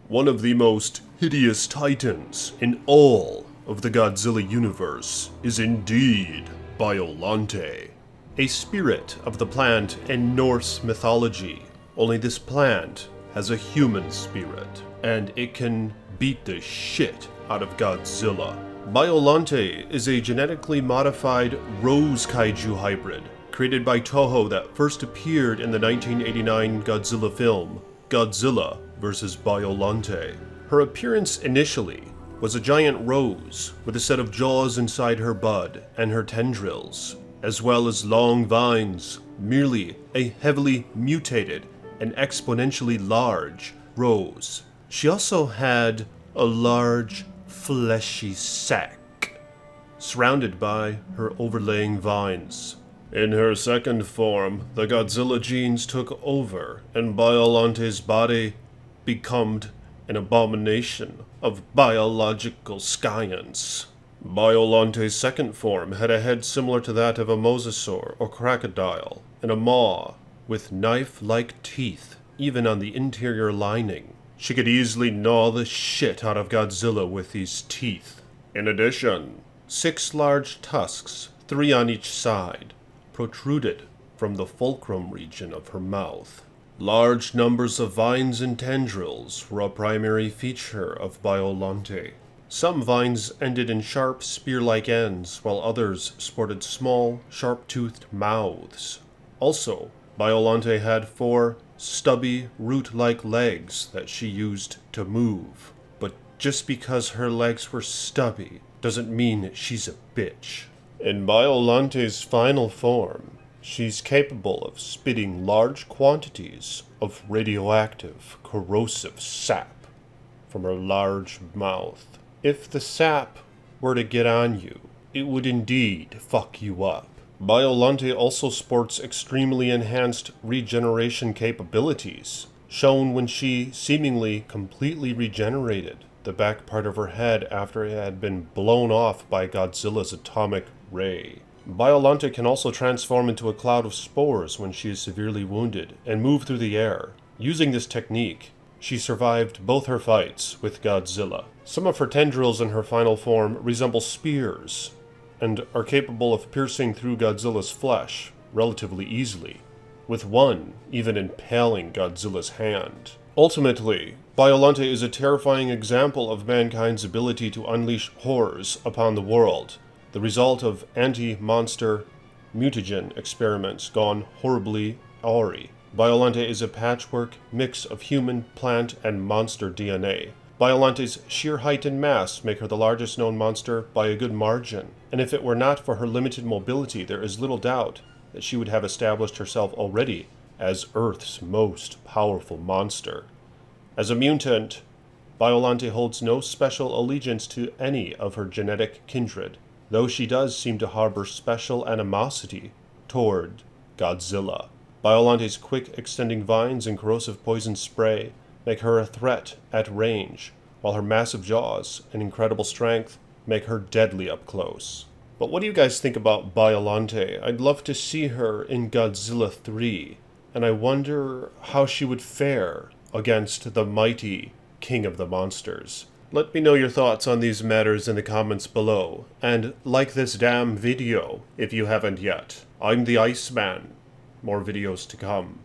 One of the most hideous titans in all of the Godzilla universe is indeed BIOLLANTE, a spirit of the plant in Norse mythology. Only this plant has a human spirit, and it can beat the shit out of Godzilla. BIOLLANTE is a genetically modified rose kaiju hybrid created by Toho that first appeared in the 1989 Godzilla film, Godzilla vs. BIOLLANTE. Her appearance initially was a giant rose with a set of jaws inside her bud and her tendrils, as well as long vines, merely a heavily mutated and exponentially large rose. She also had a large, fleshy sac, surrounded by her overlaying vines. In her second form, the Godzilla genes took over, and BIOLLANTE's body became an abomination of biological science. BIOLLANTE's second form had a head similar to that of a mosasaur or crocodile, and a maw with knife-like teeth, even on the interior lining. She could easily gnaw the shit out of Godzilla with these teeth. In addition, 6 large tusks, 3 on each side, protruded from the fulcrum region of her mouth. Large numbers of vines and tendrils were a primary feature of BIOLLANTE. Some vines ended in sharp spear-like ends, while others sported small, sharp-toothed mouths. Also, BIOLLANTE had 4 stubby, root-like legs that she used to move. But just because her legs were stubby doesn't mean she's a bitch. In BIOLLANTE's final form, she's capable of spitting large quantities of radioactive, corrosive sap from her large mouth. If the sap were to get on you, it would indeed fuck you up. BIOLLANTE also sports extremely enhanced regeneration capabilities, shown when she seemingly completely regenerated the back part of her head after it had been blown off by Godzilla's atomic ray. BIOLLANTE can also transform into a cloud of spores when she is severely wounded and move through the air. Using this technique, she survived both her fights with Godzilla. Some of her tendrils in her final form resemble spears and are capable of piercing through Godzilla's flesh relatively easily, with one even impaling Godzilla's hand. Ultimately, BIOLLANTE is a terrifying example of mankind's ability to unleash horrors upon the world, the result of anti-monster mutagen experiments gone horribly awry. BIOLLANTE is a patchwork mix of human, plant, and monster DNA. BIOLLANTE's sheer height and mass make her the largest known monster by a good margin, and if it were not for her limited mobility, there is little doubt that she would have established herself already as Earth's most powerful monster. As a mutant, BIOLLANTE holds no special allegiance to any of her genetic kindred, though she does seem to harbor special animosity toward Godzilla. BIOLLANTE's quick extending vines and corrosive poison spray make her a threat at range, while her massive jaws and incredible strength make her deadly up close. But what do you guys think about BIOLLANTE? I'd love to see her in Godzilla 3, and I wonder how she would fare against the mighty King of the Monsters. Let me know your thoughts on these matters in the comments below, and like this damn video if you haven't yet. I'm the Iceman. More videos to come.